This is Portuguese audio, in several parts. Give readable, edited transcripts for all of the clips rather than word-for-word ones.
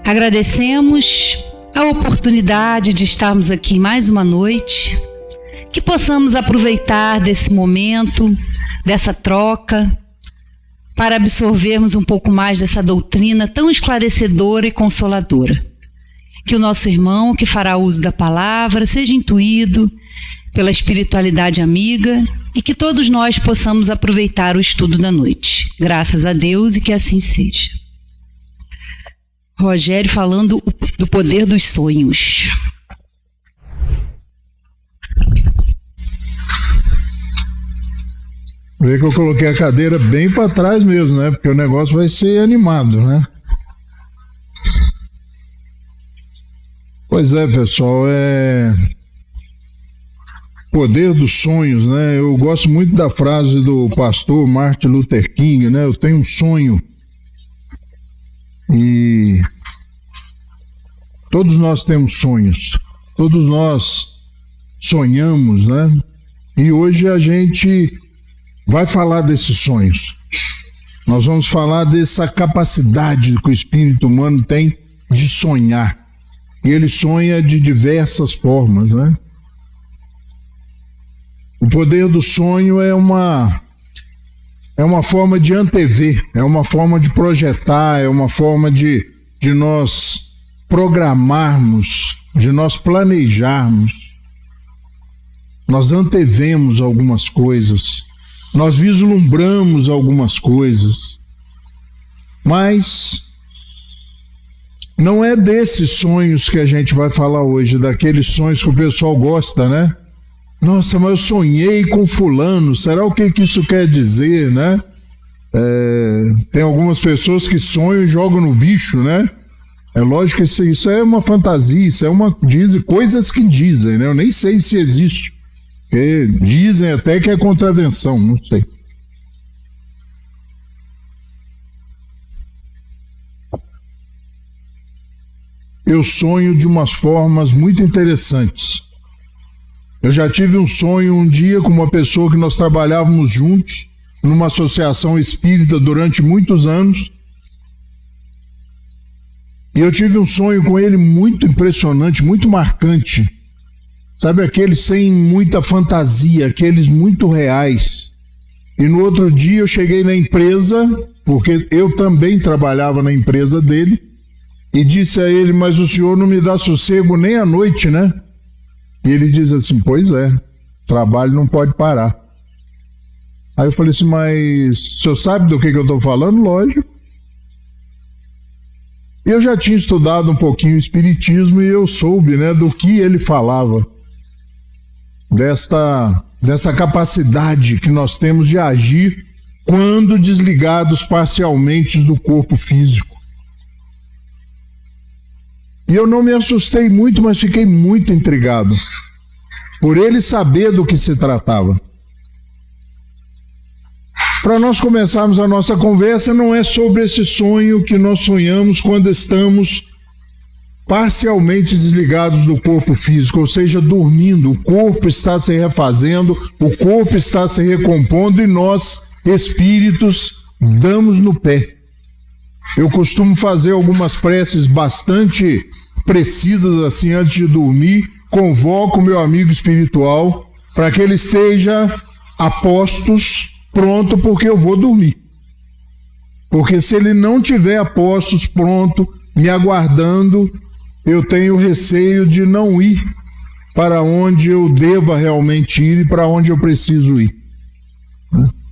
Agradecemos a oportunidade de estarmos aqui mais uma noite, que possamos aproveitar desse momento, dessa troca, para absorvermos um pouco mais dessa doutrina tão esclarecedora e consoladora. Que o nosso irmão que fará uso da palavra seja intuído pela espiritualidade amiga e que todos nós possamos aproveitar o estudo da noite. Graças a Deus e que assim seja. Rogério falando do poder dos sonhos. Vê que eu coloquei a cadeira bem para trás mesmo, né? Porque o negócio vai ser animado, né? Pois é, pessoal, poder dos sonhos, né? Eu gosto muito da frase do pastor Martin Luther King, né? Eu tenho um sonho. E todos nós temos sonhos, todos nós sonhamos, né? E hoje a gente vai falar desses sonhos. Nós vamos falar dessa capacidade que o espírito humano tem de sonhar. E ele sonha de diversas formas, né? O poder do sonho é uma forma de antever, é uma forma de projetar, é uma forma de nós programarmos, de nós planejarmos. Nós antevemos algumas coisas, nós vislumbramos algumas coisas, mas não é desses sonhos que a gente vai falar hoje, daqueles sonhos que o pessoal gosta, né? Nossa, mas eu sonhei com fulano, será o que isso quer dizer, né? Tem algumas pessoas que sonham e jogam no bicho, né? É lógico que isso é uma fantasia, isso é dizem coisas que dizem, né? Eu nem sei se existe, porque dizem até que é contravenção, não sei. Eu sonho de umas formas muito interessantes. Eu já tive um sonho um dia com uma pessoa que nós trabalhávamos juntos numa associação espírita durante muitos anos. E eu tive um sonho com ele muito impressionante, muito marcante. Sabe, aqueles sem muita fantasia, aqueles muito reais. E no outro dia eu cheguei na empresa, porque eu também trabalhava na empresa dele, e disse a ele, mas o senhor não me dá sossego nem à noite, né? E ele diz assim, pois é, trabalho não pode parar. Aí eu falei assim, mas o senhor sabe do que eu estou falando? Lógico. Eu já tinha estudado um pouquinho o espiritismo e eu soube, né, do que ele falava. Dessa capacidade que nós temos de agir quando desligados parcialmente do corpo físico. E eu não me assustei muito, mas fiquei muito intrigado, por ele saber do que se tratava. Para nós começarmos a nossa conversa, não é sobre esse sonho que nós sonhamos quando estamos parcialmente desligados do corpo físico, ou seja, dormindo. O corpo está se refazendo, o corpo está se recompondo e nós, espíritos, damos no pé. Eu costumo fazer algumas preces bastante precisas assim antes de dormir, convoco o meu amigo espiritual para que ele esteja a postos, pronto, porque eu vou dormir. Porque se ele não tiver a postos, pronto, me aguardando, eu tenho receio de não ir para onde eu deva realmente ir e para onde eu preciso ir.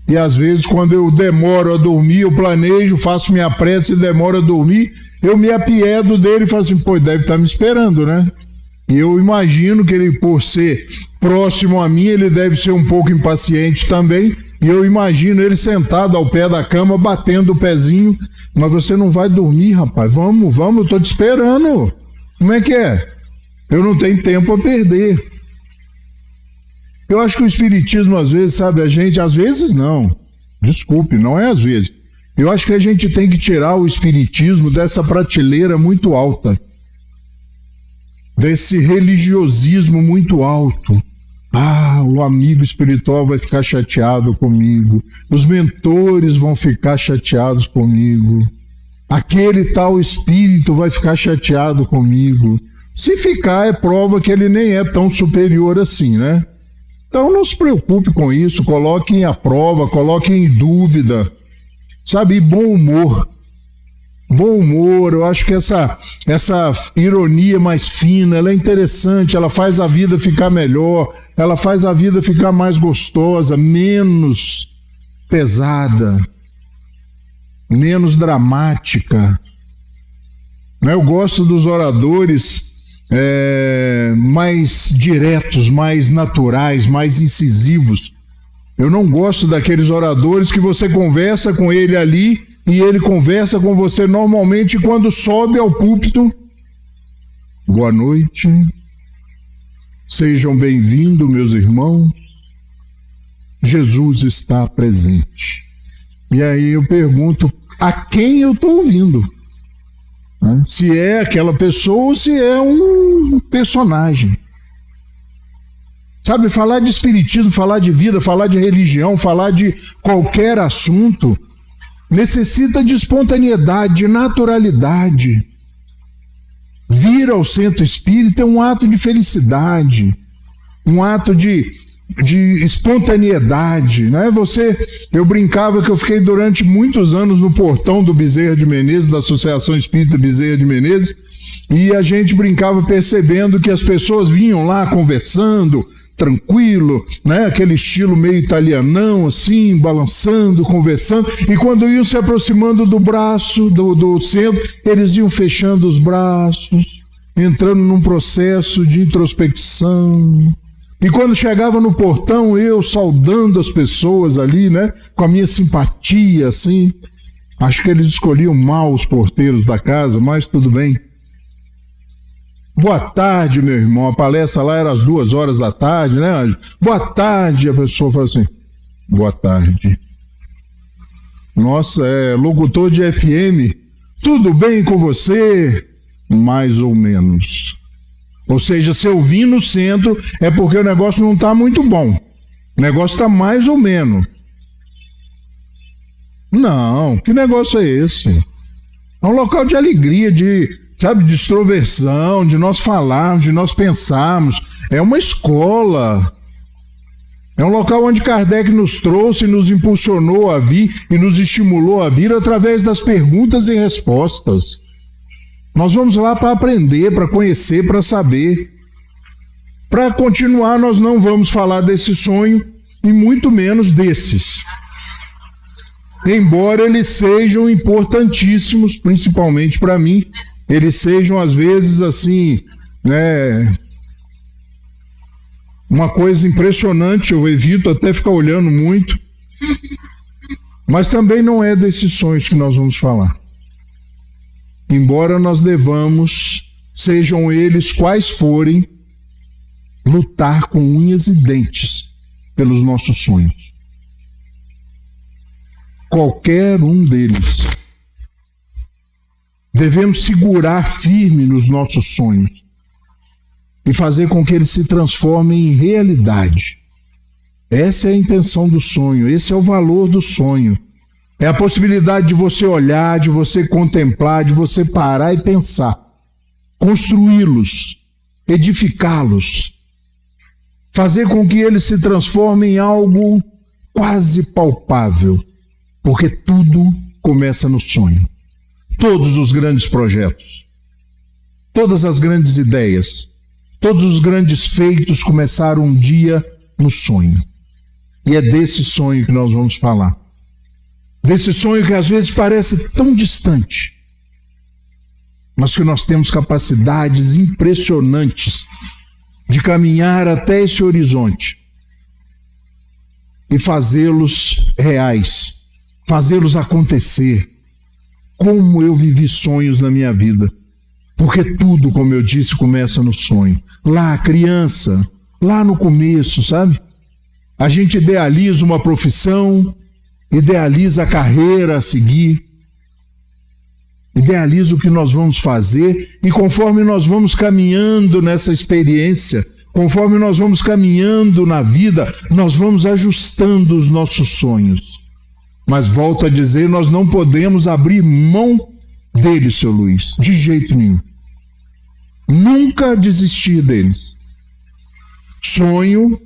E às vezes quando eu demoro a dormir, eu planejo, faço minha prece e demoro a dormir, eu me apiedo dele e falo assim, pô, deve estar me esperando, né? E eu imagino que ele, por ser próximo a mim, ele deve ser um pouco impaciente também, e eu imagino ele sentado ao pé da cama, batendo o pezinho, mas você não vai dormir, rapaz, vamos, eu tô te esperando. Como é que é? Eu não tenho tempo a perder. Eu acho que o espiritismo, às vezes, sabe, às vezes não, desculpe, não é às vezes. Eu acho que a gente tem que tirar o espiritismo dessa prateleira muito alta, desse religiosismo muito alto. Ah, o amigo espiritual vai ficar chateado comigo, os mentores vão ficar chateados comigo. aquele tal espírito vai ficar chateado comigo. Se ficar, é prova que ele nem é tão superior assim, né? Então não se preocupe com isso, coloque à prova, coloque em dúvida, sabe? E bom humor. Bom humor, eu acho que essa ironia mais fina, ela é interessante, ela faz a vida ficar melhor, ela faz a vida ficar mais gostosa, menos pesada, menos dramática. Eu gosto dos oradores mais diretos, mais naturais, mais incisivos. Eu não gosto daqueles oradores que você conversa com ele ali e ele conversa com você normalmente quando sobe ao púlpito. Boa noite, sejam bem-vindos, meus irmãos, Jesus está presente. E aí eu pergunto, a quem eu estou ouvindo? Se é aquela pessoa ou se é um personagem. Sabe, falar de espiritismo, falar de vida, falar de religião, falar de qualquer assunto, necessita de espontaneidade, de naturalidade. Vir ao centro espírita é um ato de felicidade, um ato de espontaneidade, né? Eu brincava que eu fiquei durante muitos anos no portão do Bezerra de Menezes, da Associação Espírita Bezerra de Menezes, e a gente brincava percebendo que as pessoas vinham lá conversando, tranquilo, né? Aquele estilo meio italianão, assim, balançando, conversando, e quando iam se aproximando do braço, do centro, eles iam fechando os braços, entrando num processo de introspecção. E quando chegava no portão, eu saudando as pessoas ali, né, com a minha simpatia, assim, acho que eles escolhiam mal os porteiros da casa, mas tudo bem. Boa tarde, meu irmão, a palestra lá era às 2h da tarde, né, Anjo? Boa tarde, a pessoa fala assim, boa tarde. Nossa, locutor de FM, tudo bem com você? Mais ou menos. Ou seja, se eu vim no centro, é porque o negócio não está muito bom. O negócio está mais ou menos. Não, que negócio é esse? É um local de alegria, de extroversão, de nós falarmos, de nós pensarmos. É uma escola. É um local onde Kardec nos trouxe e nos impulsionou a vir e nos estimulou a vir através das perguntas e respostas. Nós vamos lá para aprender, para conhecer, para saber. Para continuar, nós não vamos falar desse sonho e muito menos desses. Embora eles sejam importantíssimos, principalmente para mim, eles sejam às vezes assim, né, uma coisa impressionante, eu evito até ficar olhando muito, mas também não é desses sonhos que nós vamos falar. Embora nós devamos, sejam eles quais forem, lutar com unhas e dentes pelos nossos sonhos. Qualquer um deles. Devemos segurar firme nos nossos sonhos e fazer com que eles se transformem em realidade. Essa é a intenção do sonho, esse é o valor do sonho. É a possibilidade de você olhar, de você contemplar, de você parar e pensar, construí-los, edificá-los, fazer com que eles se transformem em algo quase palpável, porque tudo começa no sonho. Todos os grandes projetos, todas as grandes ideias, todos os grandes feitos começaram um dia no sonho. E é desse sonho que nós vamos falar. Desse sonho que às vezes parece tão distante, mas que nós temos capacidades impressionantes de caminhar até esse horizonte e fazê-los reais, fazê-los acontecer. Como eu vivi sonhos na minha vida, porque tudo, como eu disse, começa no sonho. Lá, criança, lá no começo, sabe? A gente idealiza uma profissão, idealiza a carreira a seguir, idealiza o que nós vamos fazer, e conforme nós vamos caminhando nessa experiência, conforme nós vamos caminhando na vida, nós vamos ajustando os nossos sonhos. Mas volto a dizer, nós não podemos abrir mão deles, seu Luiz, de jeito nenhum. Nunca desistir deles. Sonho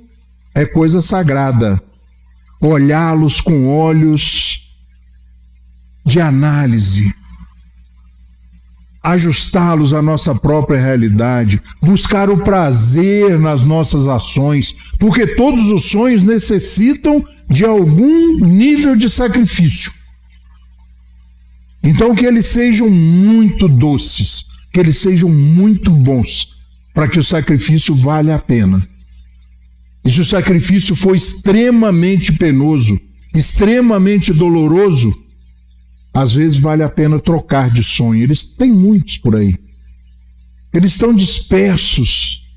é coisa sagrada. Olhá-los com olhos de análise, ajustá-los à nossa própria realidade, buscar o prazer nas nossas ações, porque todos os sonhos necessitam de algum nível de sacrifício. Então, que eles sejam muito doces, que eles sejam muito bons, para que o sacrifício valha a pena. E se o sacrifício for extremamente penoso, extremamente doloroso, às vezes vale a pena trocar de sonho. Eles têm muitos por aí. Eles estão dispersos,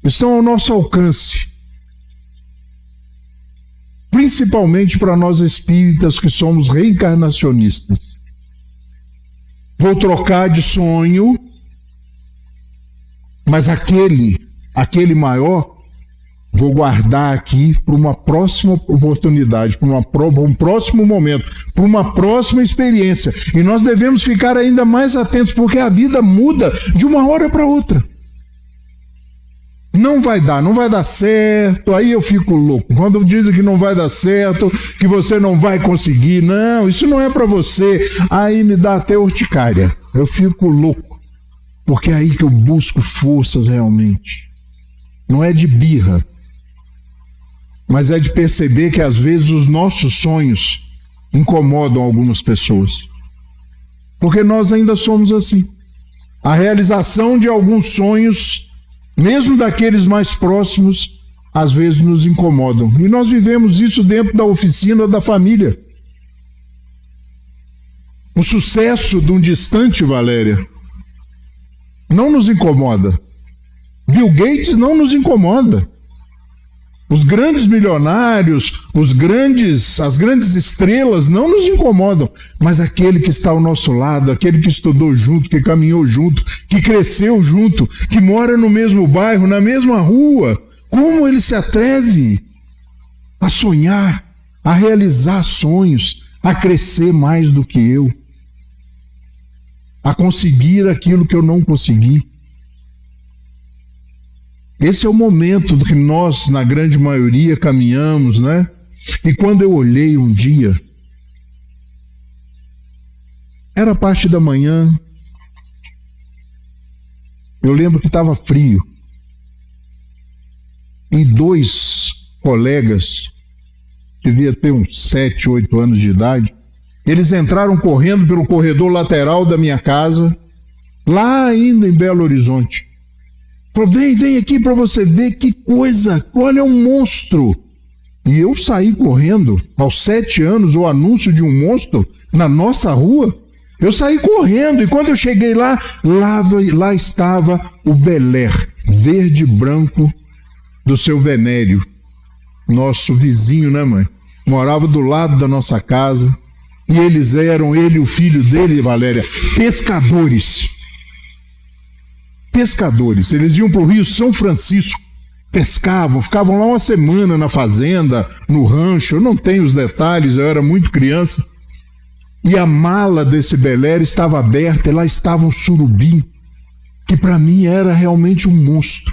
estão ao nosso alcance. Principalmente para nós espíritas que somos reencarnacionistas. Vou trocar de sonho, mas aquele maior, vou guardar aqui para uma próxima oportunidade, para um próximo momento, para uma próxima experiência. E nós devemos ficar ainda mais atentos, porque a vida muda de uma hora para outra. Não vai dar certo, aí eu fico louco. Quando dizem que não vai dar certo, que você não vai conseguir, não, isso não é para você, aí me dá até urticária. Eu fico louco, porque é aí que eu busco forças realmente. Não é de birra, mas é de perceber que às vezes os nossos sonhos incomodam algumas pessoas. Porque nós ainda somos assim. A realização de alguns sonhos, mesmo daqueles mais próximos, às vezes nos incomodam. E nós vivemos isso dentro da oficina da família. O sucesso de um distante, Valéria, não nos incomoda. Bill Gates não nos incomoda. Os grandes milionários, as grandes estrelas não nos incomodam, mas aquele que está ao nosso lado, aquele que estudou junto, que caminhou junto, que cresceu junto, que mora no mesmo bairro, na mesma rua, como ele se atreve a sonhar, a realizar sonhos, a crescer mais do que eu, a conseguir aquilo que eu não consegui? Esse é o momento que nós, na grande maioria, caminhamos, né? E quando eu olhei um dia, era parte da manhã, eu lembro que estava frio, e 2 colegas, devia ter uns 7, 8 anos de idade, eles entraram correndo pelo corredor lateral da minha casa, lá ainda em Belo Horizonte. Falou, vem aqui para você ver que coisa, olha, um monstro. E eu saí correndo, aos 7 anos, o anúncio de um monstro na nossa rua. Eu saí correndo, e quando eu cheguei lá estava o Bel Air, verde e branco, do seu Venério, nosso vizinho, né, mãe? Morava do lado da nossa casa, e ele e o filho dele, Valéria, pescadores. Eles iam para o Rio São Francisco, pescavam, ficavam lá uma semana na fazenda, no rancho, eu não tenho os detalhes, eu era muito criança, e a mala desse Bel Air estava aberta, e lá estava um surubim, que para mim era realmente um monstro,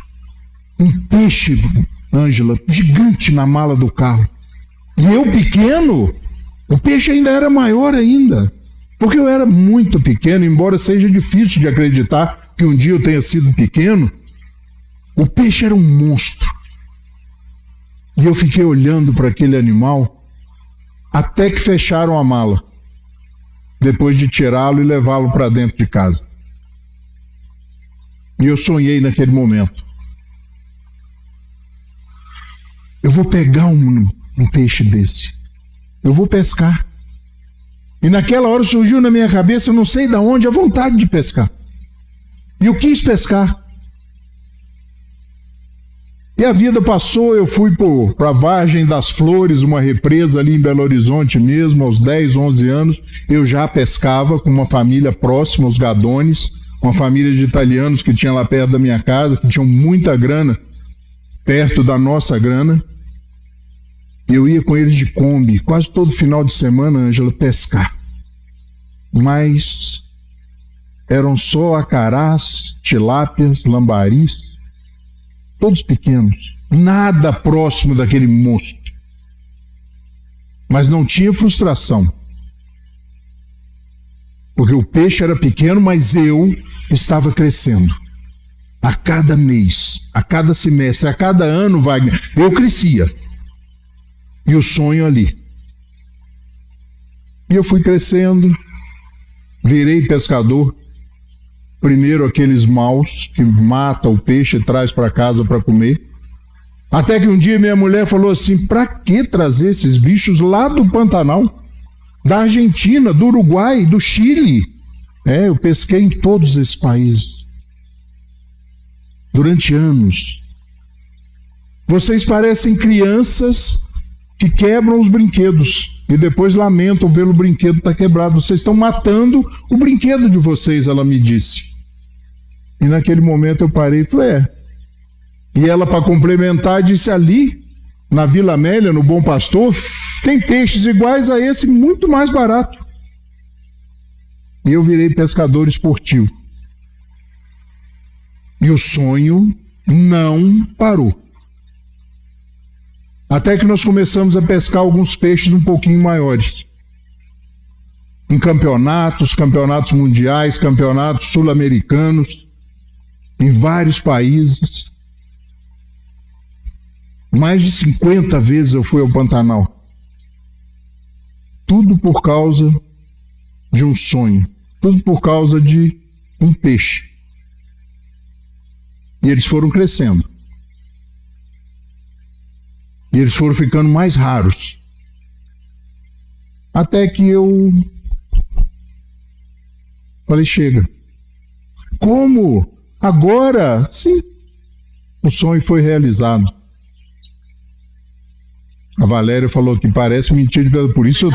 um peixe, Ângela, gigante na mala do carro, e eu pequeno, o peixe ainda era maior ainda, porque eu era muito pequeno, embora seja difícil de acreditar que um dia eu tenha sido pequeno, o peixe era um monstro. E eu fiquei olhando para aquele animal até que fecharam a mala, depois de tirá-lo e levá-lo para dentro de casa. E eu sonhei naquele momento. Eu vou pegar um peixe desse, eu vou pescar. E naquela hora surgiu na minha cabeça, eu não sei de onde, a vontade de pescar. E eu quis pescar. E a vida passou, eu fui para a Vargem das Flores, uma represa ali em Belo Horizonte mesmo, aos 10, 11 anos, eu já pescava com uma família próxima, os Gadones, uma família de italianos que tinha lá perto da minha casa, que tinham muita grana, perto da nossa grana. Eu ia com eles de Kombi, quase todo final de semana, Ângela, pescar. Mas eram só acarás, tilápias, lambaris, todos pequenos, nada próximo daquele monstro. Mas não tinha frustração, porque o peixe era pequeno, mas eu estava crescendo. A cada mês, a cada semestre, a cada ano, Wagner, eu crescia. E o sonho ali. E eu fui crescendo, virei pescador. Primeiro aqueles maus que mata o peixe e traz para casa para comer. Até que um dia minha mulher falou assim: para que trazer esses bichos lá do Pantanal? Da Argentina, do Uruguai, do Chile. Eu pesquei em todos esses países. Durante anos. Vocês parecem crianças que quebram os brinquedos e depois lamentam pelo brinquedo estar quebrado. Vocês estão matando o brinquedo de vocês, ela me disse. E naquele momento eu parei e falei, E ela, para complementar, disse: ali, na Vila Amélia, no Bom Pastor, tem peixes iguais a esse, muito mais barato. E eu virei pescador esportivo. E o sonho não parou. Até que nós começamos a pescar alguns peixes um pouquinho maiores. Em campeonatos mundiais, campeonatos sul-americanos, em vários países. Mais de 50 vezes eu fui ao Pantanal. Tudo por causa de um sonho. Tudo por causa de um peixe. E eles foram crescendo. E eles foram ficando mais raros. Até que eu falei: chega. Como? Agora? Sim. O sonho foi realizado. A Valéria falou que parece mentira de pedra. Por isso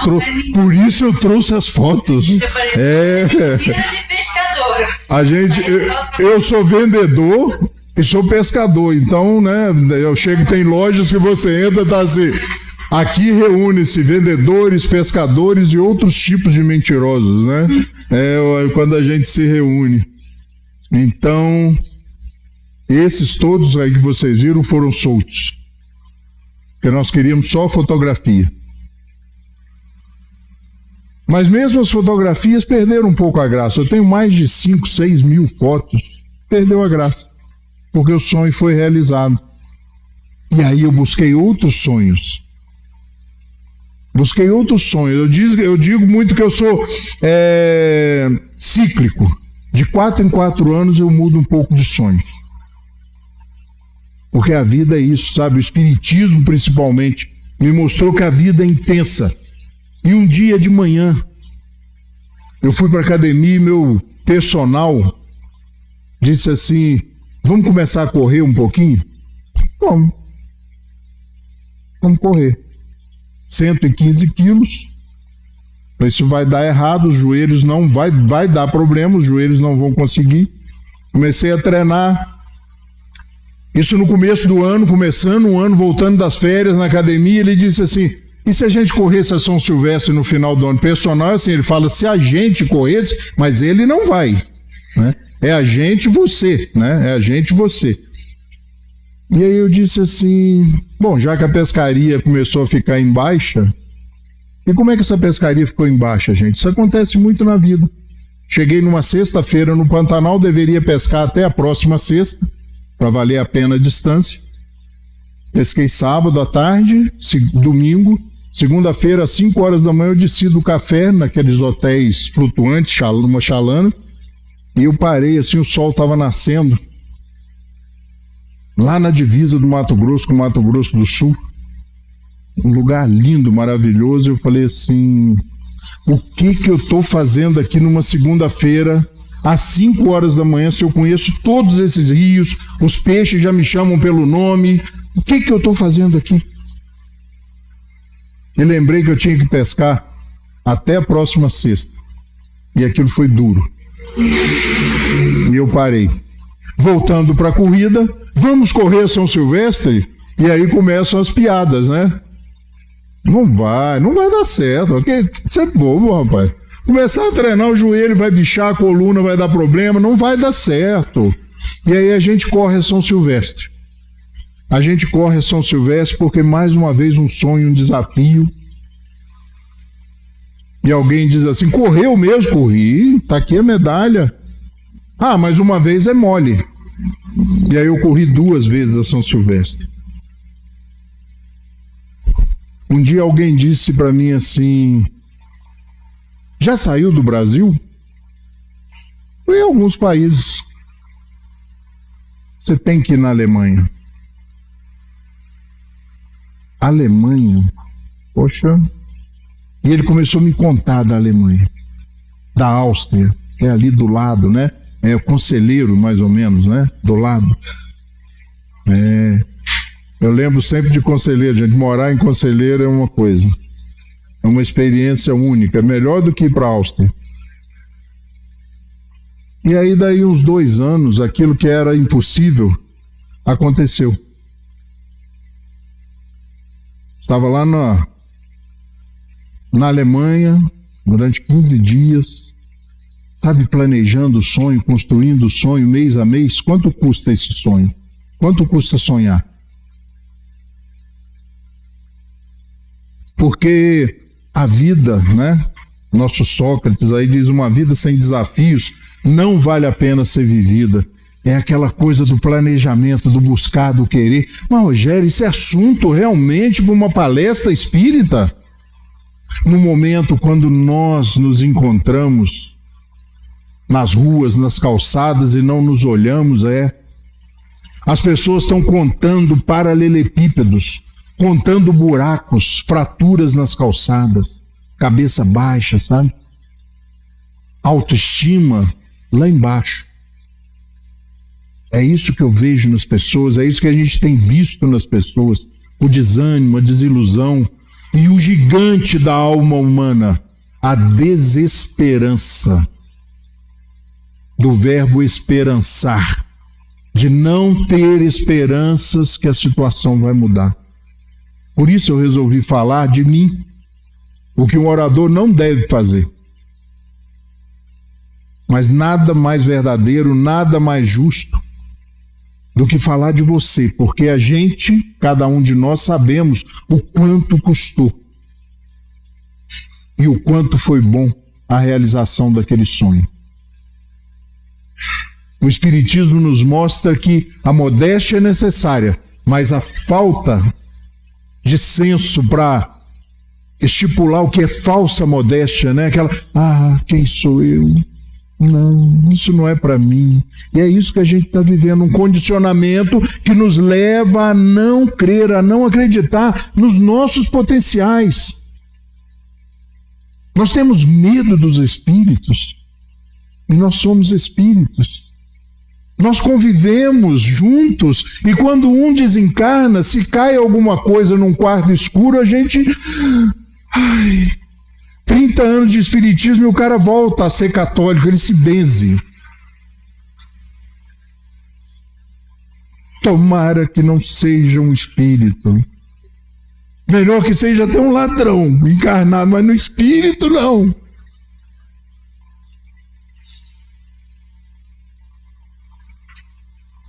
eu trouxe as fotos. Isso mentira de pescador. Eu sou vendedor e sou pescador. Então, eu chego, tem lojas que você entra e tá assim: aqui reúne-se vendedores, pescadores e outros tipos de mentirosos, né? Quando a gente se reúne. Então, esses todos aí que vocês viram foram soltos. Porque nós queríamos só fotografia. Mas mesmo as fotografias perderam um pouco a graça. Eu tenho mais de 5, 6 mil fotos. Perdeu a graça. Porque o sonho foi realizado. E aí eu busquei outros sonhos. Eu digo muito que eu sou cíclico. De 4 em 4 anos eu mudo um pouco de sonhos. Porque a vida é isso, sabe? O Espiritismo, principalmente, me mostrou que a vida é intensa. E um dia de manhã, eu fui para a academia e meu personal disse assim: vamos começar a correr um pouquinho? Vamos correr. 115 quilos. Isso vai dar errado, os joelhos não vai dar problema, os joelhos não vão conseguir. Comecei a treinar. Isso no começo do ano, começando o ano, voltando das férias na academia, ele disse assim: e se a gente corresse a São Silvestre no final do ano? Personal, assim, ele fala: se a gente corresse, mas ele não vai, né? É a gente, você, né? É a gente, você. E aí eu disse assim: bom, já que a pescaria começou a ficar em baixa, e como é que essa pescaria ficou em baixa, gente? Isso acontece muito na vida. Cheguei numa sexta-feira no Pantanal, deveria pescar até a próxima sexta, para valer a pena a distância. Pesquei sábado à tarde, domingo, segunda-feira às 5 horas da manhã eu desci do café naqueles hotéis flutuantes, numa chalana, e eu parei assim, o sol estava nascendo, lá na divisa do Mato Grosso com o Mato Grosso do Sul, um lugar lindo, maravilhoso. Eu falei assim: o que eu estou fazendo aqui numa segunda-feira às 5 horas da manhã, se eu conheço todos esses rios, os peixes já me chamam pelo nome, o que eu estou fazendo aqui? E lembrei que eu tinha que pescar até a próxima sexta. E aquilo foi duro. E eu parei. Voltando para a corrida, vamos correr São Silvestre? E aí começam as piadas, né? Não vai dar certo. Isso é bobo, rapaz. Começar a treinar, o joelho vai bichar, a coluna vai dar problema, não vai dar certo. E aí a gente corre a São Silvestre. A gente corre a São Silvestre porque, mais uma vez, um sonho, um desafio. E alguém diz assim, correu mesmo? Corri, tá aqui a medalha. Ah, mas uma vez é mole. E aí eu corri 2 vezes a São Silvestre. Um dia alguém disse para mim assim, já saiu do Brasil? Em alguns países. Você tem que ir na Alemanha. Alemanha? Poxa. E ele começou a me contar da Alemanha, da Áustria, que é ali do lado, né? É o Conselheiro, mais ou menos, né? Do lado. Eu lembro sempre de Conselheiro, gente. Morar em Conselheiro é uma coisa. É uma experiência única. É melhor do que ir para a Áustria. E aí, daí uns 2 anos, aquilo que era impossível aconteceu. Estava lá na Alemanha, durante 15 dias, sabe, planejando o sonho, construindo o sonho, mês a mês. Quanto custa esse sonho? Quanto custa sonhar? Porque a vida, né? Nosso Sócrates aí diz, uma vida sem desafios não vale a pena ser vivida. É aquela coisa do planejamento, do buscar, do querer. Mas, Rogério, isso é assunto realmente para uma palestra espírita? No momento quando nós nos encontramos nas ruas, nas calçadas e não nos olhamos, as pessoas estão contando paralelepípedos, contando buracos, fraturas nas calçadas, cabeça baixa, sabe? Autoestima lá embaixo. É isso que eu vejo nas pessoas, é isso que a gente tem visto nas pessoas, o desânimo, a desilusão e o gigante da alma humana, a desesperança, do verbo esperançar, de não ter esperanças que a situação vai mudar. Por isso eu resolvi falar de mim, o que um orador não deve fazer. Mas nada mais verdadeiro, nada mais justo do que falar de você, porque a gente, cada um de nós, sabemos o quanto custou e o quanto foi bom a realização daquele sonho. O Espiritismo nos mostra que a modéstia é necessária, mas a falta de senso para estipular o que é falsa modéstia, né? Aquela, quem sou eu? Não, isso não é para mim. E é isso que a gente está vivendo, um condicionamento que nos leva a não crer, a não acreditar nos nossos potenciais. Nós temos medo dos espíritos, e nós somos espíritos. Nós convivemos juntos, e quando um desencarna, se cai alguma coisa num quarto escuro, a gente... 30 anos de espiritismo e o cara volta a ser católico, ele se benze. Tomara que não seja um espírito. Melhor que seja até um ladrão encarnado, mas no espírito não.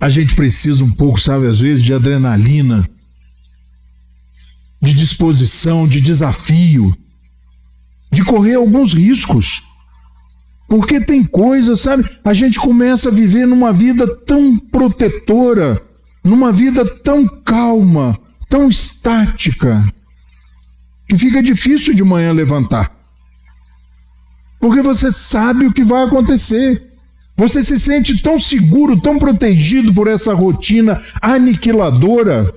A gente precisa um pouco, sabe, às vezes, de adrenalina, de disposição, de desafio, de correr alguns riscos. Porque tem coisas, sabe, a gente começa a viver numa vida tão protetora, numa vida tão calma, tão estática, que fica difícil de manhã levantar. Porque você sabe o que vai acontecer. Você se sente tão seguro, tão protegido por essa rotina aniquiladora,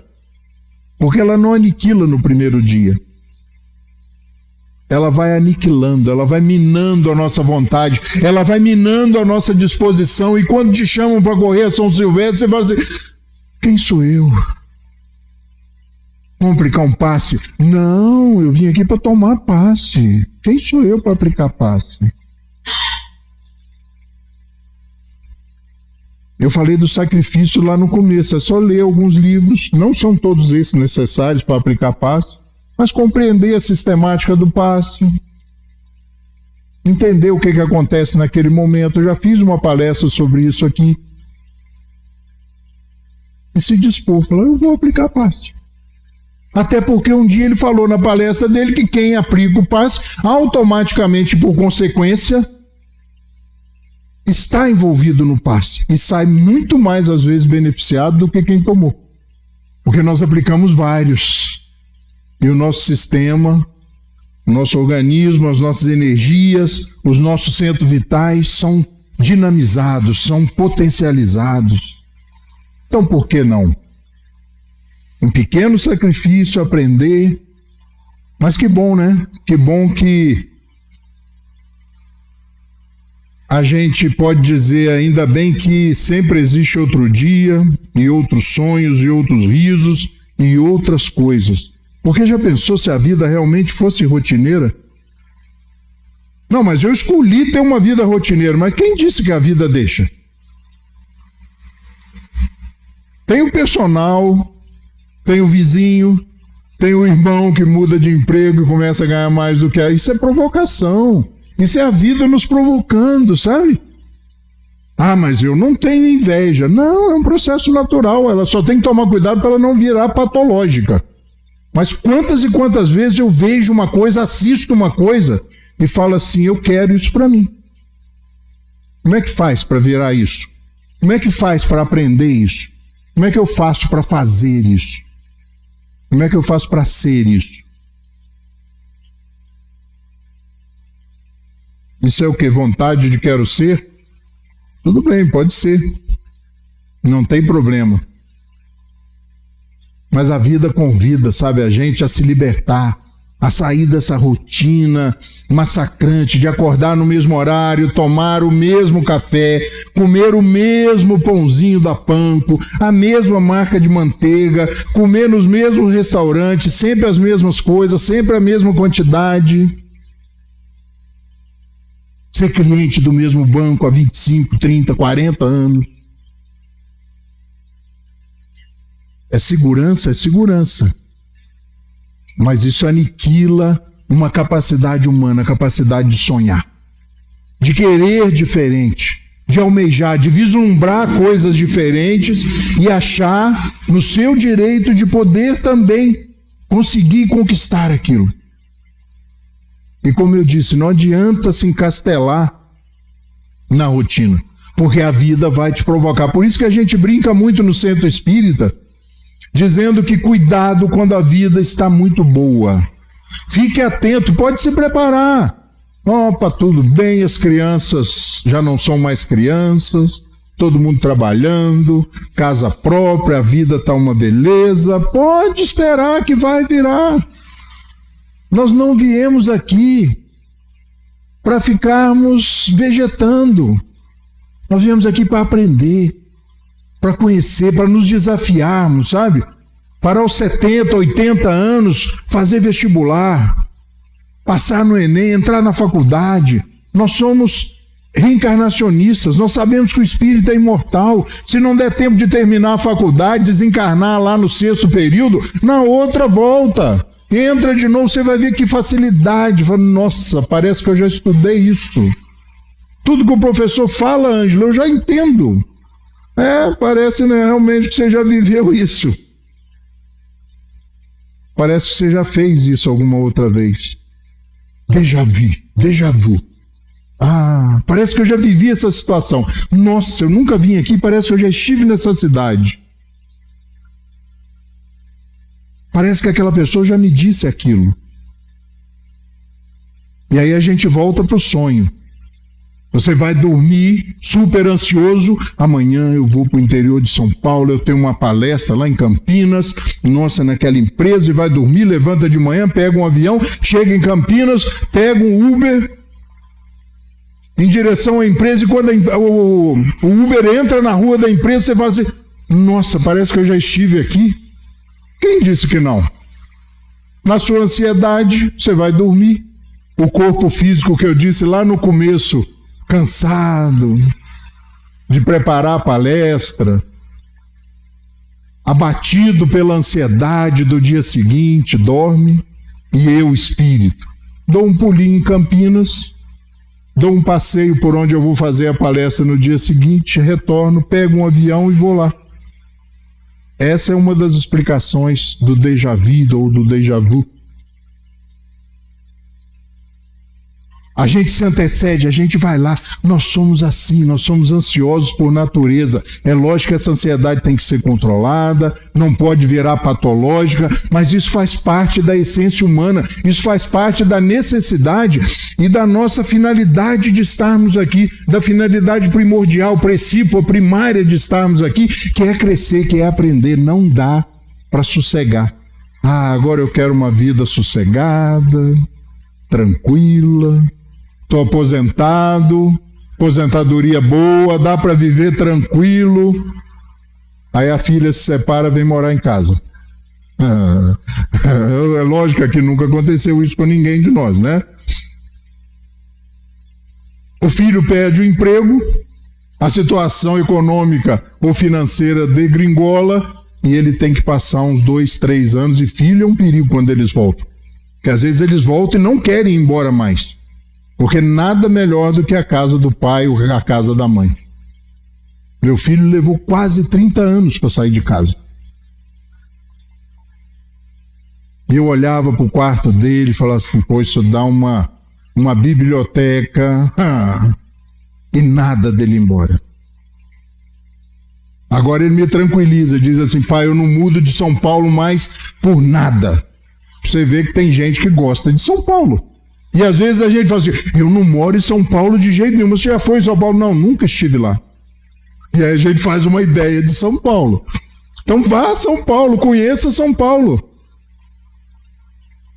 porque ela não aniquila no primeiro dia. Ela vai aniquilando, ela vai minando a nossa vontade, ela vai minando a nossa disposição, e quando te chamam para correr a São Silvestre, você fala assim, quem sou eu? Vamos aplicar um passe? Não, eu vim aqui para tomar passe. Quem sou eu para aplicar passe? Eu falei do sacrifício lá no começo, é só ler alguns livros, não são todos esses necessários para aplicar passe, mas compreender a sistemática do passe, entender o que acontece naquele momento. Eu já fiz uma palestra sobre isso aqui. E se dispor, falou, eu vou aplicar passe. Até porque um dia ele falou na palestra dele que quem aplica o passe, automaticamente, por consequência, está envolvido no passe e sai muito mais, às vezes, beneficiado do que quem tomou. Porque nós aplicamos vários. E o nosso sistema, o nosso organismo, as nossas energias, os nossos centros vitais são dinamizados, são potencializados. Então, por que não? Um pequeno sacrifício, aprender. Mas que bom, né? Que bom que a gente pode dizer, ainda bem que sempre existe outro dia, e outros sonhos, e outros risos, e outras coisas. Porque já pensou se a vida realmente fosse rotineira? Não, mas eu escolhi ter uma vida rotineira, mas quem disse que a vida deixa? Tem o personal, tem o vizinho, tem o irmão que muda de emprego e começa a ganhar mais do que... Isso é provocação. Isso é a vida nos provocando, sabe? Ah, mas eu não tenho inveja. Não, é um processo natural. Ela só tem que tomar cuidado para ela não virar patológica. Mas quantas e quantas vezes eu vejo uma coisa, assisto uma coisa e falo assim, eu quero isso para mim. Como é que faz para virar isso? Como é que faz para aprender isso? Como é que eu faço para fazer isso? Como é que eu faço para ser isso? Isso é o que? Vontade de quero ser? Tudo bem, pode ser. Não tem problema. Mas a vida convida, sabe, a gente a se libertar, a sair dessa rotina massacrante de acordar no mesmo horário, tomar o mesmo café, comer o mesmo pãozinho da Panko, a mesma marca de manteiga, comer nos mesmos restaurantes, sempre as mesmas coisas, sempre a mesma quantidade. Ser cliente do mesmo banco há 25, 30, 40 anos. É segurança, é segurança. Mas isso aniquila uma capacidade humana, a capacidade de sonhar, de querer diferente, de almejar, de vislumbrar coisas diferentes e achar no seu direito de poder também conseguir conquistar aquilo. E como eu disse, não adianta se encastelar na rotina, porque a vida vai te provocar. Por isso que a gente brinca muito no centro espírita, dizendo que cuidado quando a vida está muito boa. Fique atento, pode se preparar. Opa, tudo bem, as crianças já não são mais crianças, todo mundo trabalhando, casa própria, a vida está uma beleza. Pode esperar que vai virar. Nós não viemos aqui para ficarmos vegetando. Nós viemos aqui para aprender, para conhecer, para nos desafiarmos, sabe? Para aos 70, 80 anos fazer vestibular, passar no Enem, entrar na faculdade. Nós somos reencarnacionistas, nós sabemos que o espírito é imortal. Se não der tempo de terminar a faculdade, desencarnar lá no 6º período, na outra volta. Entra de novo, você vai ver que facilidade. Fala, nossa, parece que eu já estudei isso. Tudo que o professor fala, Ângelo, eu já entendo. Parece, né, realmente que você já viveu isso. Parece que você já fez isso alguma outra vez. Déjà vu. Ah, parece que eu já vivi essa situação. Nossa, eu nunca vim aqui, parece que eu já estive nessa cidade. Parece que aquela pessoa já me disse aquilo. E aí a gente volta para o sonho. Você vai dormir super ansioso. Amanhã eu vou para o interior de São Paulo, eu tenho uma palestra lá em Campinas, nossa, naquela empresa, e vai dormir, levanta de manhã, pega um avião, chega em Campinas, pega um Uber em direção à empresa, e quando o Uber entra na rua da empresa, você fala assim, nossa, parece que eu já estive aqui. Quem disse que não? Na sua ansiedade, você vai dormir. O corpo físico que eu disse lá no começo, cansado de preparar a palestra, abatido pela ansiedade do dia seguinte, dorme. e eu, espírito, dou um pulinho em Campinas, dou um passeio por onde eu vou fazer a palestra no dia seguinte, retorno, pego um avião e vou lá. Essa é uma das explicações do déjà vu ou do déjà vu. A gente se antecede, a gente vai lá, nós somos assim, nós somos ansiosos por natureza. É lógico que essa ansiedade tem que ser controlada, não pode virar patológica, mas isso faz parte da essência humana, isso faz parte da necessidade e da nossa finalidade de estarmos aqui, da finalidade primordial, precípua, primária de estarmos aqui, que é crescer, que é aprender. Não dá para sossegar. Agora eu quero uma vida sossegada, tranquila. Estou aposentado, aposentadoria boa, dá para viver tranquilo. Aí a filha se separa e vem morar em casa. É lógico que nunca aconteceu isso com ninguém de nós, né? O filho perde o emprego, a situação econômica ou financeira degringola e ele tem que passar uns 2, 3 anos. E filho é um perigo quando eles voltam. Porque às vezes eles voltam e não querem ir embora mais. Porque nada melhor do que a casa do pai ou a casa da mãe. Meu filho levou quase 30 anos para sair de casa. E eu olhava para o quarto dele e falava assim, pô, isso dá uma biblioteca, e nada dele ir embora. Agora ele me tranquiliza, diz assim, pai, eu não mudo de São Paulo mais por nada. Você vê que tem gente que gosta de São Paulo. E às vezes a gente fala assim, eu não moro em São Paulo de jeito nenhum. Você já foi em São Paulo? Não, nunca estive lá. E aí a gente faz uma ideia de São Paulo. Então vá a São Paulo, conheça São Paulo.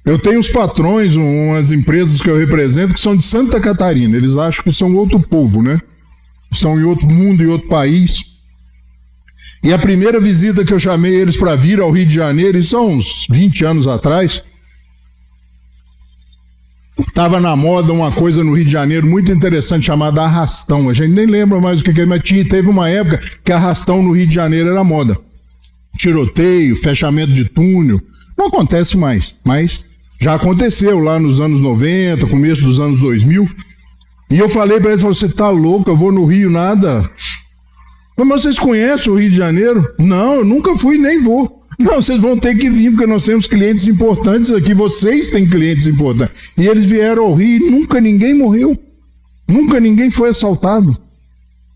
Eu tenho os patrões, umas empresas que eu represento, que são de Santa Catarina. Eles acham que são outro povo, né? Estão em outro mundo, em outro país. E a primeira visita que eu chamei eles para vir ao Rio de Janeiro, isso há uns 20 anos atrás, estava na moda uma coisa no Rio de Janeiro muito interessante chamada arrastão. A gente nem lembra mais o que é, mas teve uma época que arrastão no Rio de Janeiro era moda. Tiroteio, fechamento de túnel. Não acontece mais, mas já aconteceu lá nos anos 90, começo dos anos 2000. E eu falei para eles, você tá louco, eu vou no Rio nada. Mas vocês conhecem o Rio de Janeiro? Não, eu nunca fui nem vou. Não, vocês vão ter que vir, porque nós temos clientes importantes aqui, vocês têm clientes importantes. E eles vieram ao Rio e nunca ninguém morreu. Nunca ninguém foi assaltado.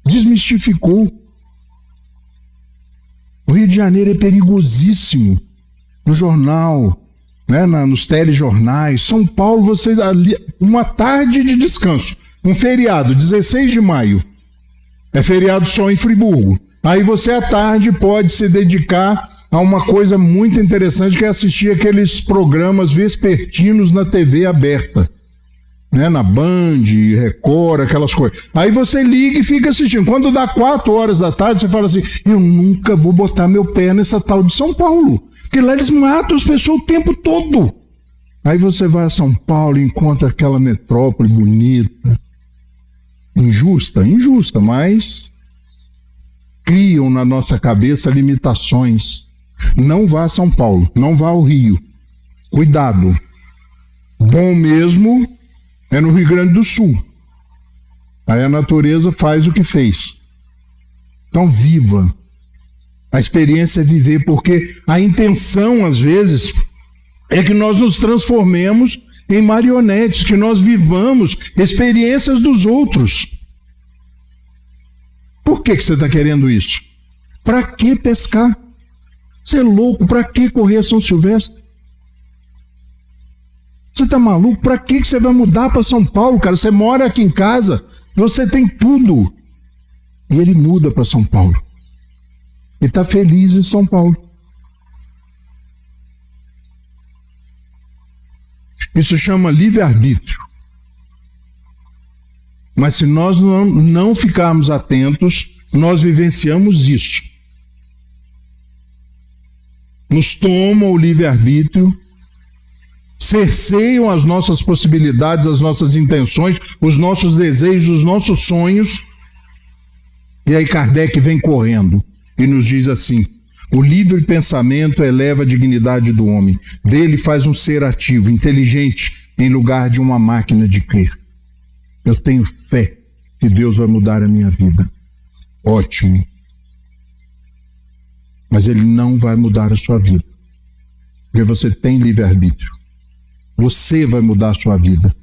Desmistificou. O Rio de Janeiro é perigosíssimo. No jornal, né, nos telejornais. São Paulo, você uma tarde de descanso. Um feriado, 16 de maio. É feriado só em Friburgo. Aí você à tarde pode se dedicar a uma coisa muito interessante, que é assistir aqueles programas vespertinos na TV aberta, né? Na Band, Record, aquelas coisas. Aí você liga e fica assistindo. Quando dá 4 horas da tarde, você fala assim, eu nunca vou botar meu pé nessa tal de São Paulo, porque lá eles matam as pessoas o tempo todo. Aí você vai a São Paulo e encontra aquela metrópole bonita, injusta, mas criam na nossa cabeça limitações. Não vá a São Paulo, não vá ao Rio. Cuidado. Bom mesmo é no Rio Grande do Sul. Aí a natureza faz o que fez. Então viva. A experiência é viver, porque a intenção, às vezes, é que nós nos transformemos em marionetes, que nós vivamos experiências dos outros. Por que você está querendo isso? Para que pescar? Você é louco? Para que correr a São Silvestre? Você está maluco? Para que você vai mudar para São Paulo, cara? Você mora aqui em casa, você tem tudo. E ele muda para São Paulo. E está feliz em São Paulo. Isso chama livre-arbítrio. Mas se nós não ficarmos atentos, nós vivenciamos isso. Nos tomam o livre-arbítrio, cerceiam as nossas possibilidades, as nossas intenções, os nossos desejos, os nossos sonhos. E aí Kardec vem correndo e nos diz assim, O livre pensamento eleva a dignidade do homem. Dele faz um ser ativo, inteligente, em lugar de uma máquina de crer. Eu tenho fé que Deus vai mudar a minha vida. Ótimo. Mas Ele não vai mudar a sua vida. Porque você tem livre-arbítrio. Você vai mudar a sua vida.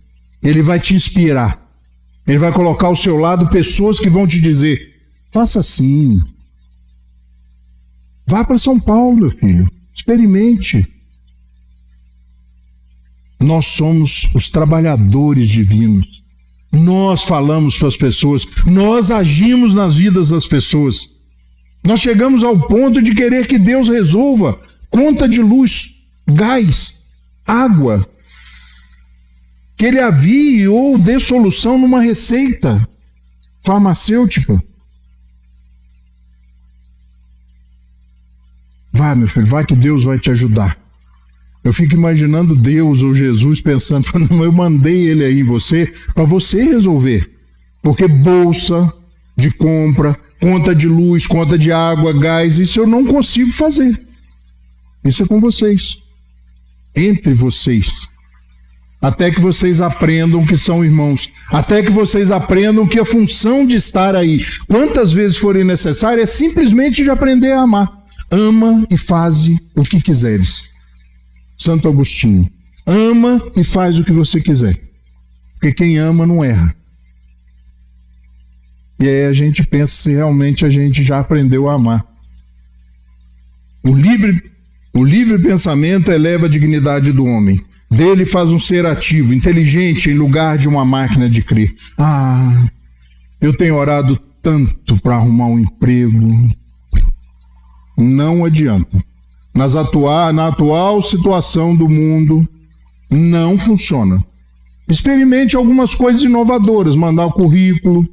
Ele vai te inspirar. Ele vai colocar ao seu lado pessoas que vão te dizer: faça assim. Vá para São Paulo, meu filho. Experimente. Nós somos os trabalhadores divinos. Nós falamos para as pessoas. Nós agimos nas vidas das pessoas. Nós chegamos ao ponto de querer que Deus resolva conta de luz, gás, água. Que Ele avie ou dê solução numa receita farmacêutica. Vai, meu filho, vai que Deus vai te ajudar. Eu fico imaginando Deus ou Jesus pensando: não, eu mandei Ele aí em você para você resolver. Porque bolsa de compra, conta de luz, conta de água, gás, isso eu não consigo fazer. Isso é com vocês. Entre vocês. Até que vocês aprendam que são irmãos. Até que vocês aprendam que a função de estar aí, quantas vezes forem necessárias, é simplesmente de aprender a amar. Ama e faze o que quiseres. Santo Agostinho. Ama e faz o que você quiser. Porque quem ama não erra. E aí a gente pensa se realmente a gente já aprendeu a amar. O livre pensamento eleva a dignidade do homem. Dele faz um ser ativo, inteligente, em lugar de uma máquina de crer. Eu tenho orado tanto para arrumar um emprego. Não adianta. Na atual situação do mundo, não funciona. Experimente algumas coisas inovadoras, mandar o currículo,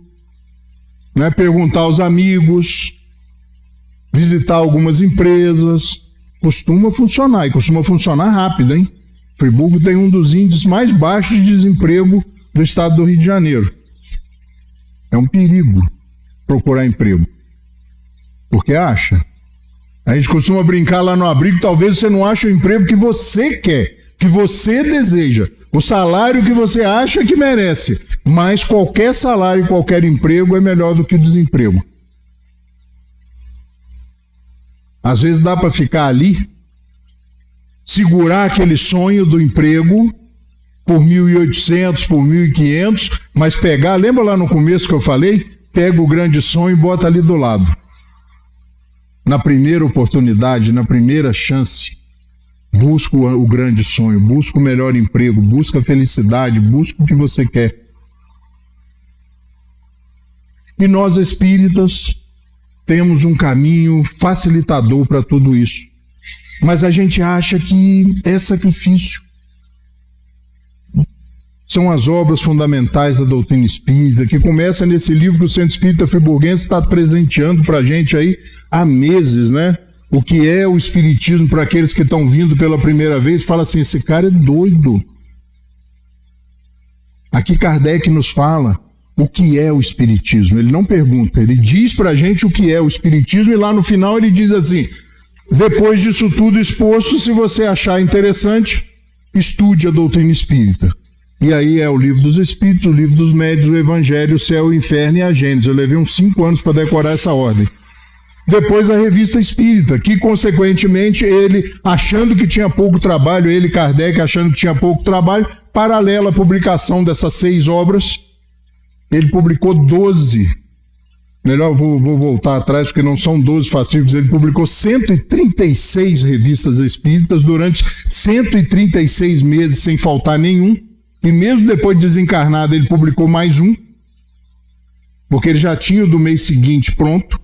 perguntar aos amigos, visitar algumas empresas. Costuma funcionar, e costuma funcionar rápido, hein? Friburgo tem um dos índices mais baixos de desemprego do estado do Rio de Janeiro. É um perigo procurar emprego. Porque acha. A gente costuma brincar lá no abrigo: talvez você não ache o emprego que você quer, que você deseja, o salário que você acha que merece. Mas qualquer salário, qualquer emprego é melhor do que o desemprego. Às vezes dá para ficar ali, segurar aquele sonho do emprego por 1.800, por 1.500, mas pegar, lembra lá no começo que eu falei? Pega o grande sonho e bota ali do lado. Na primeira oportunidade, na primeira chance, busca o grande sonho, busca o melhor emprego, busca a felicidade, busca o que você quer. E nós espíritas temos um caminho facilitador para tudo isso. Mas a gente acha que é sacrifício. São as obras fundamentais da doutrina espírita, que começa nesse livro que o Centro Espírita Friburguense está presenteando para a gente aí há meses, O que é o espiritismo para aqueles que estão vindo pela primeira vez? Fala assim: esse cara é doido. Aqui Kardec nos fala o que é o espiritismo. Ele não pergunta, ele diz para a gente o que é o espiritismo, e lá no final ele diz assim: depois disso tudo exposto, se você achar interessante, estude a doutrina espírita. E aí é o Livro dos Espíritos, o Livro dos Médiuns, o Evangelho, o Céu, o Inferno e a Gênesis. Eu levei uns 5 anos para decorar essa ordem. Depois a Revista Espírita, que consequentemente ele, achando que tinha pouco trabalho, ele, Kardec, achando que tinha pouco trabalho, paralela à publicação dessas 6 obras, ele publicou 12. Melhor, vou voltar atrás, porque não são 12 fascículos. Ele publicou 136 revistas espíritas durante 136 meses, sem faltar nenhum. E mesmo depois de desencarnado, ele publicou mais um, porque ele já tinha o do mês seguinte pronto,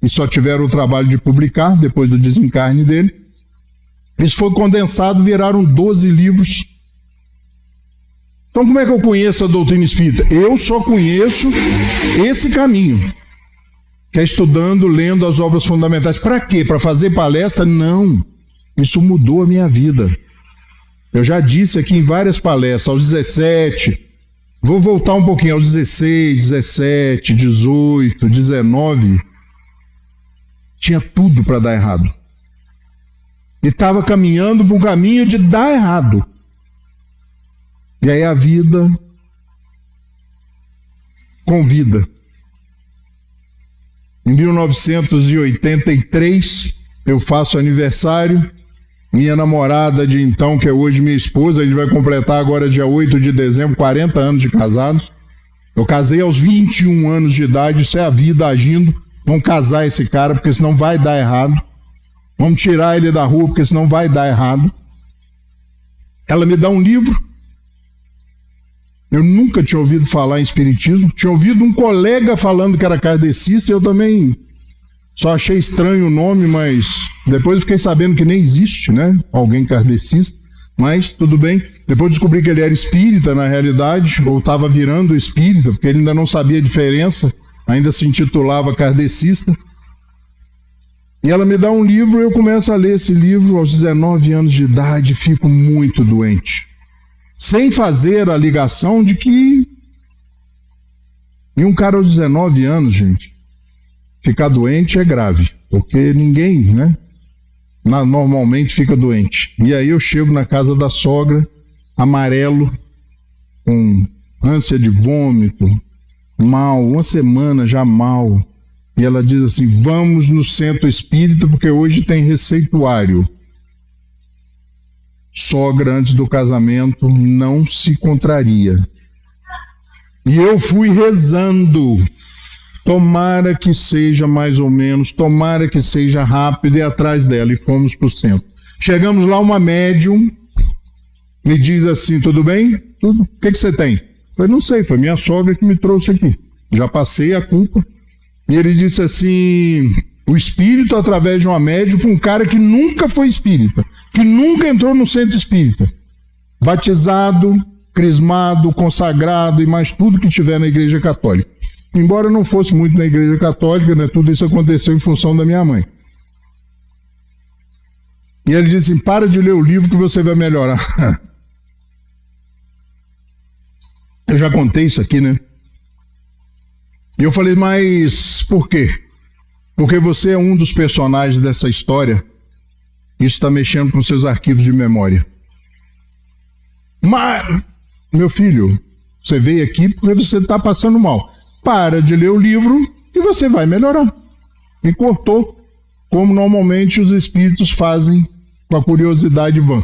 e só tiveram o trabalho de publicar, depois do desencarne dele. Isso foi condensado, viraram 12 livros. Então como é que eu conheço a doutrina espírita? Eu só conheço esse caminho, que é estudando, lendo as obras fundamentais. Para quê? Para fazer palestra? Não. Isso mudou a minha vida. Eu já disse aqui em várias palestras, aos 17, vou voltar um pouquinho, aos 16, 17, 18, 19, Tinha tudo para dar errado. E estava caminhando para um caminho de dar errado. E aí a vida convida. Em 1983, eu faço aniversário. Minha namorada de então, que é hoje minha esposa, a gente vai completar agora dia 8 de dezembro, 40 anos de casados. Eu casei aos 21 anos de idade, isso é a vida agindo. Vamos casar esse cara, porque senão vai dar errado. Vamos tirar ele da rua, porque senão vai dar errado. Ela me dá um livro. Eu nunca tinha ouvido falar em espiritismo. Tinha ouvido um colega falando que era kardecista. Eu também só achei estranho o nome, mas depois eu fiquei sabendo que nem existe, né? Alguém kardecista. Mas tudo bem. Depois descobri que ele era espírita, na realidade, ou estava virando espírita, porque ele ainda não sabia a diferença. Ainda se intitulava kardecista. E ela me dá um livro, eu começo a ler esse livro aos 19 anos de idade, fico muito doente. Sem fazer a ligação de que em um cara aos 19 anos, gente, ficar doente é grave, porque ninguém, né, normalmente fica doente. E aí eu chego na casa da sogra, amarelo, com ânsia de vômito, mal, uma semana já mal. E ela diz assim: vamos no centro espírita porque hoje tem receituário. Sogra, antes do casamento, não se contraria. E eu fui rezando. Tomara que seja mais ou menos, tomara que seja rápido, e atrás dela. E fomos para o centro. Chegamos lá, uma médium me diz assim: tudo bem? Tudo. O que você tem? Eu falei: não sei, foi minha sogra que me trouxe aqui. Já passei a culpa. E ele disse assim: o espírito, através de uma médium, com um cara que nunca foi espírita, que nunca entrou no centro espírita, batizado, crismado, consagrado e mais tudo que tiver na Igreja Católica. Embora eu não fosse muito na Igreja Católica, né, tudo isso aconteceu em função da minha mãe. E ele disse assim: para de ler o livro que você vai melhorar. Eu já contei isso aqui, né? E eu falei: mas por quê? Porque você é um dos personagens dessa história. Isso está mexendo com seus arquivos de memória. Mas, meu filho, você veio aqui porque você está passando mal. Para de ler o livro e você vai melhorar. E cortou, como normalmente os espíritos fazem com a curiosidade vã.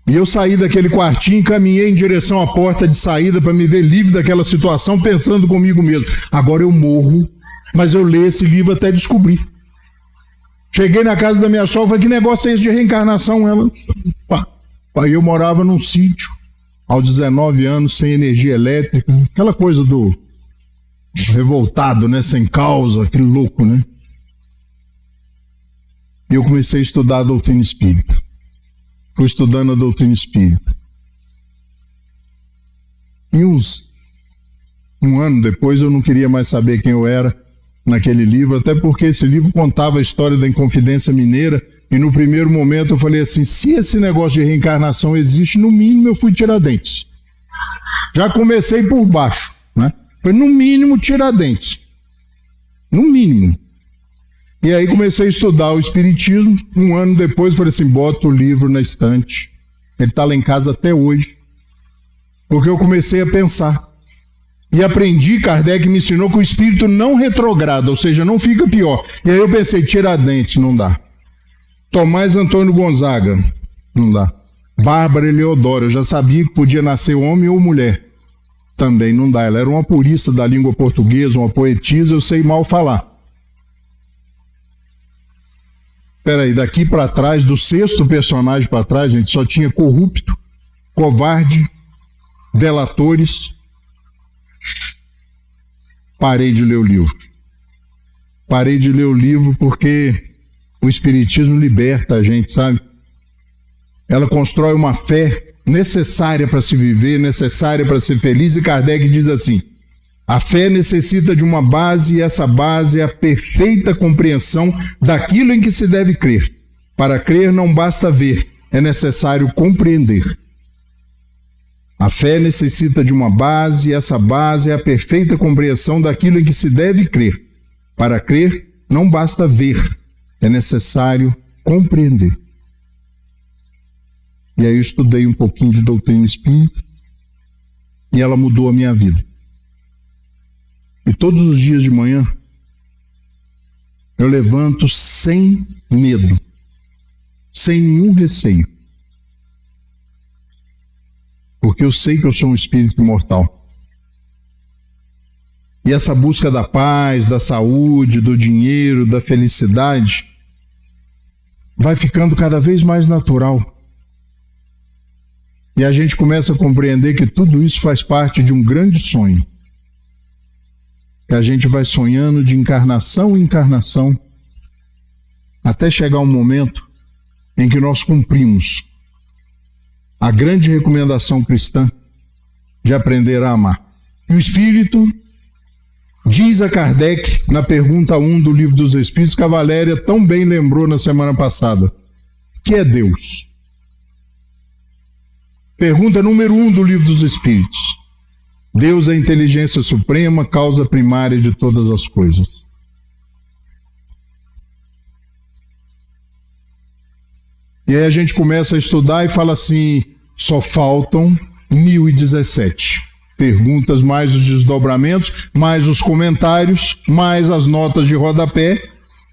E eu saí daquele quartinho, caminhei em direção à porta de saída para me ver livre daquela situação, pensando comigo mesmo: agora eu morro, mas eu leio esse livro até descobrir. Cheguei na casa da minha sogra, falei: que negócio é esse de reencarnação? Ela: aí eu morava num sítio, aos 19 anos, sem energia elétrica, aquela coisa do revoltado, né? Sem causa, aquele louco, né? E eu comecei a estudar a doutrina espírita. Fui estudando a doutrina espírita. E um ano depois eu não queria mais saber quem eu era naquele livro, até porque esse livro contava a história da Inconfidência Mineira, e no primeiro momento eu falei assim: se esse negócio de reencarnação existe, no mínimo eu fui Tiradentes. Já comecei por baixo, né? Foi no mínimo Tiradentes. No mínimo. E aí comecei a estudar o espiritismo. Um ano depois falei assim: bota o livro na estante. Ele está lá em casa até hoje. Porque eu comecei a pensar. E aprendi, Kardec me ensinou que o espírito não retrograda, ou seja, não fica pior. E aí eu pensei: Tiradentes, não dá. Tomás Antônio Gonzaga, não dá. Bárbara Eleodora, eu já sabia que podia nascer homem ou mulher. Também não dá. Ela era uma purista da língua portuguesa, uma poetisa, eu sei mal falar. Peraí, daqui para trás, do sexto personagem para trás, gente, só tinha corrupto, covarde, delatores. Parei de ler o livro. Parei de ler o livro porque o espiritismo liberta a gente, sabe? Ela constrói uma fé necessária para se viver, necessária para ser feliz, e Kardec diz assim: a fé necessita de uma base, e essa base é a perfeita compreensão daquilo em que se deve crer. Para crer não basta ver, é necessário compreender. A fé necessita de uma base, e essa base é a perfeita compreensão daquilo em que se deve crer. Para crer não basta ver, É necessário compreender. E aí eu estudei um pouquinho de doutrina espírita e ela mudou a minha vida. E todos os dias de manhã eu levanto sem medo, sem nenhum receio. Porque eu sei que eu sou um espírito imortal. E essa busca da paz, da saúde, do dinheiro, da felicidade vai ficando cada vez mais natural. E a gente começa a compreender que tudo isso faz parte de um grande sonho. Que a gente vai sonhando de encarnação em encarnação, até chegar um momento em que nós cumprimos a grande recomendação cristã de aprender a amar. E o Espírito diz a Kardec, na pergunta 1 do Livro dos Espíritos, que a Valéria tão bem lembrou na semana passada, que é Deus. Pergunta número 1 do Livro dos Espíritos. Deus é a inteligência suprema, causa primária de todas as coisas. E aí a gente começa a estudar e fala assim, só faltam 1017. Perguntas, mais os desdobramentos, mais os comentários, mais as notas de rodapé.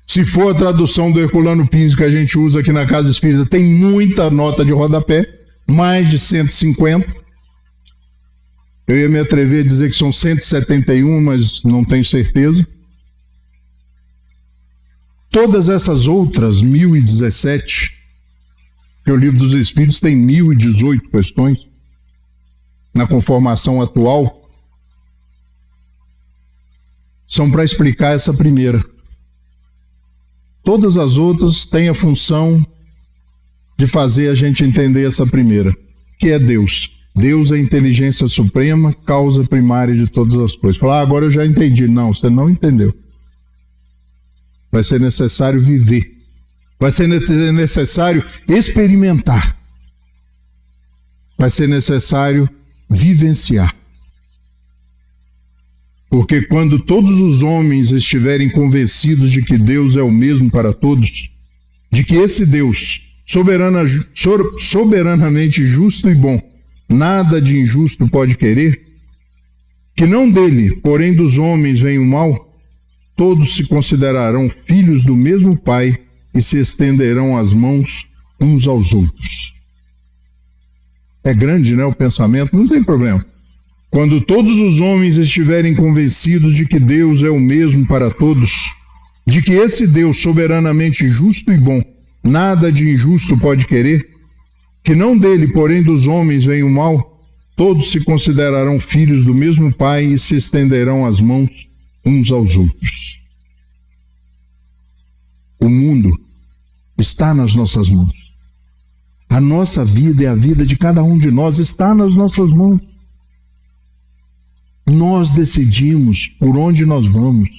Se for a tradução do Herculano Pires que a gente usa aqui na Casa Espírita, tem muita nota de rodapé, mais de 150. Eu ia me atrever a dizer que são 171, mas não tenho certeza. Todas essas outras 1017, que o Livro dos Espíritos tem 1018 questões, na conformação atual, são para explicar essa primeira. Todas as outras têm a função de fazer a gente entender essa primeira, que é Deus. Deus é a inteligência suprema, causa primária de todas as coisas. Falar, agora eu já entendi. Não, você não entendeu. Vai ser necessário viver. Vai ser necessário experimentar. Vai ser necessário vivenciar. Porque quando todos os homens estiverem convencidos de que Deus é o mesmo para todos, de que esse Deus, soberanamente justo e bom, nada de injusto pode querer, que não dele, porém dos homens vem o mal, todos se considerarão filhos do mesmo Pai e se estenderão as mãos uns aos outros. É grande, né, o pensamento? Não tem problema. Quando todos os homens estiverem convencidos de que Deus é o mesmo para todos, de que esse Deus soberanamente justo e bom, nada de injusto pode querer, que não dele, porém dos homens vem o mal, todos se considerarão filhos do mesmo Pai e se estenderão as mãos uns aos outros. O mundo está nas nossas mãos. A nossa vida e a vida de cada um de nós está nas nossas mãos. Nós decidimos por onde nós vamos.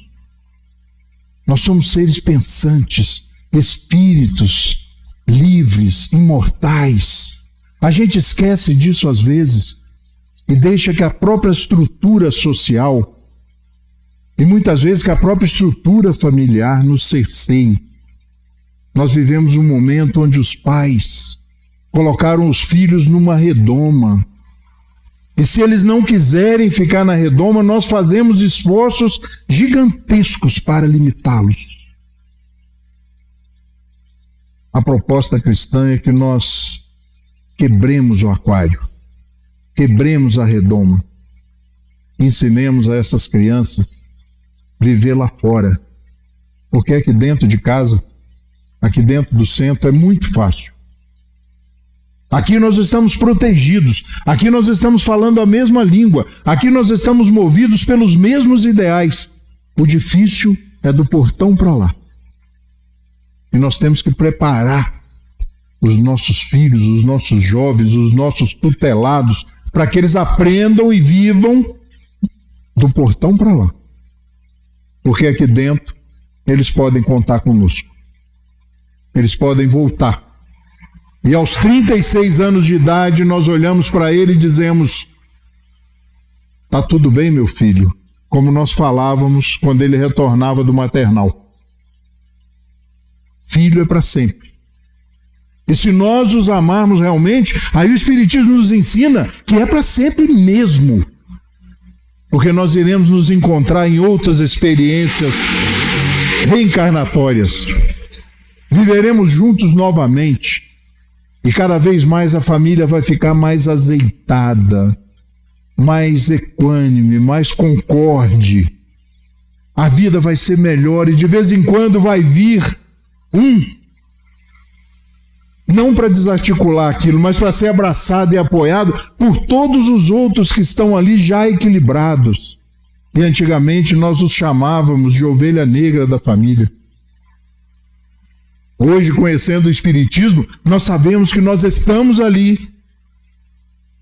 Nós somos seres pensantes, espíritos livres, imortais. A gente esquece disso às vezes e deixa que a própria estrutura social e muitas vezes que a própria estrutura familiar nos cerceie. Nós vivemos um momento onde os pais colocaram os filhos numa redoma. E se eles não quiserem ficar na redoma, nós fazemos esforços gigantescos para limitá-los. A proposta cristã é que nós quebremos o aquário, quebremos a redoma, ensinemos a essas crianças viver lá fora. Porque aqui dentro de casa, aqui dentro do centro, é muito fácil. Aqui nós estamos protegidos, aqui nós estamos falando a mesma língua, aqui nós estamos movidos pelos mesmos ideais. O difícil é do portão para lá. E nós temos que preparar os nossos filhos, os nossos jovens, os nossos tutelados, para que eles aprendam e vivam do portão para lá. Porque aqui dentro eles podem contar conosco. Eles podem voltar. E aos 36 anos de idade nós olhamos para ele e dizemos: tá tudo bem, meu filho? Como nós falávamos quando ele retornava do maternal. Filho é para sempre. E se nós os amarmos realmente, aí o Espiritismo nos ensina que é para sempre mesmo. Porque nós iremos nos encontrar em outras experiências reencarnatórias. Viveremos juntos novamente. E cada vez mais a família vai ficar mais azeitada, mais equânime, mais concorde. A vida vai ser melhor e de vez em quando vai vir não para desarticular aquilo, mas para ser abraçado e apoiado por todos os outros que estão ali já equilibrados. E antigamente nós os chamávamos de ovelha negra da família. Hoje, conhecendo o Espiritismo, nós sabemos que nós estamos ali,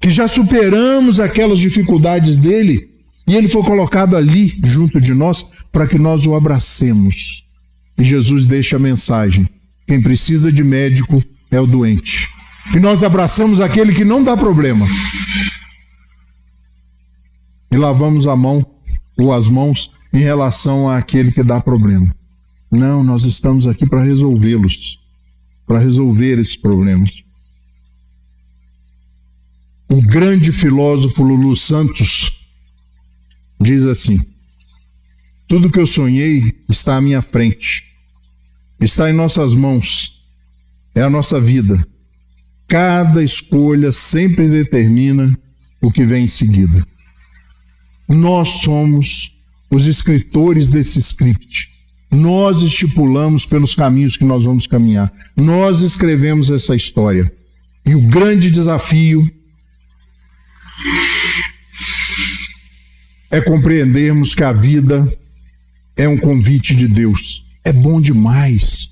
que já superamos aquelas dificuldades dele, e ele foi colocado ali, junto de nós, para que nós o abracemos. E Jesus deixa a mensagem: quem precisa de médico é o doente. E nós abraçamos aquele que não dá problema. E lavamos a mão, ou as mãos, em relação àquele que dá problema. Não, nós estamos aqui para resolvê-los, para resolver esses problemas. O grande filósofo Lulu Santos diz assim: tudo que eu sonhei está à minha frente, está em nossas mãos, é a nossa vida. Cada escolha sempre determina o que vem em seguida. Nós somos os escritores desse script. Nós estipulamos pelos caminhos que nós vamos caminhar. Nós escrevemos essa história. E o grande desafio é compreendermos que a vida é um convite de Deus. É bom demais.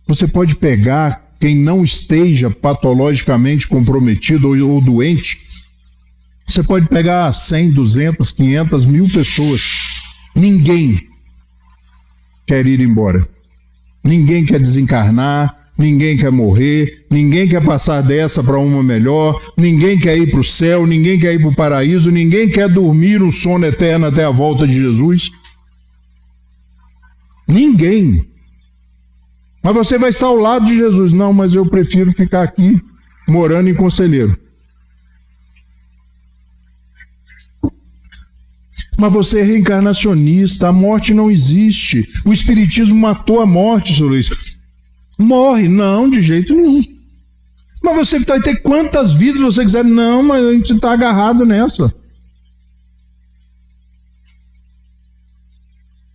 Você pode pegar quem não esteja patologicamente comprometido ou doente. Você pode pegar 100, 200, 500, 1000 pessoas. Ninguém quer ir embora. Ninguém quer desencarnar, ninguém quer morrer, ninguém quer passar dessa para uma melhor, ninguém quer ir para o céu, ninguém quer ir para o paraíso, ninguém quer dormir um sono eterno até a volta de Jesus. Ninguém. Mas você vai estar ao lado de Jesus. Não, mas eu prefiro ficar aqui morando em Conselheiro. Mas você é reencarnacionista, a morte não existe. O Espiritismo matou a morte, senhor Luiz. Morre? Não, de jeito nenhum. Mas você vai ter quantas vidas você quiser. Não, mas a gente está agarrado nessa.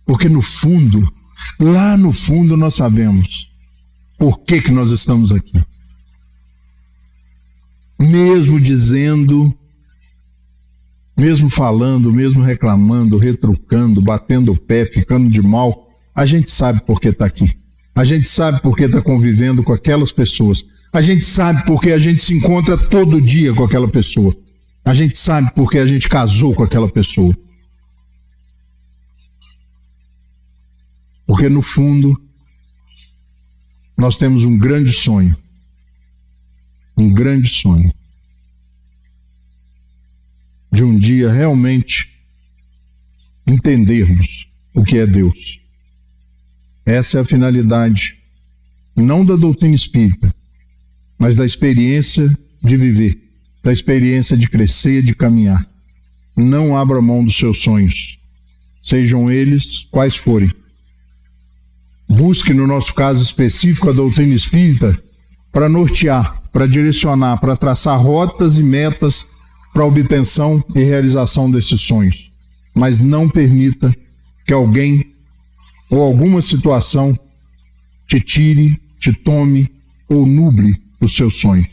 Porque no fundo, lá no fundo nós sabemos por que nós estamos aqui. Mesmo dizendo, mesmo falando, mesmo reclamando, retrucando, batendo o pé, ficando de mal, a gente sabe por que está aqui. A gente sabe por que está convivendo com aquelas pessoas. A gente sabe por que a gente se encontra todo dia com aquela pessoa. A gente sabe por que a gente casou com aquela pessoa. Porque no fundo, nós temos um grande sonho. Um grande sonho. De um dia realmente entendermos o que é Deus. Essa é a finalidade, não da doutrina espírita, mas da experiência de viver, da experiência de crescer e de caminhar. Não abra mão dos seus sonhos, sejam eles quais forem. Busque, no nosso caso específico, a doutrina espírita para nortear, para direcionar, para traçar rotas e metas para a obtenção e realização desses sonhos. Mas não permita que alguém ou alguma situação te tire, te tome ou nuble os seus sonhos.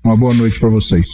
Uma boa noite para vocês.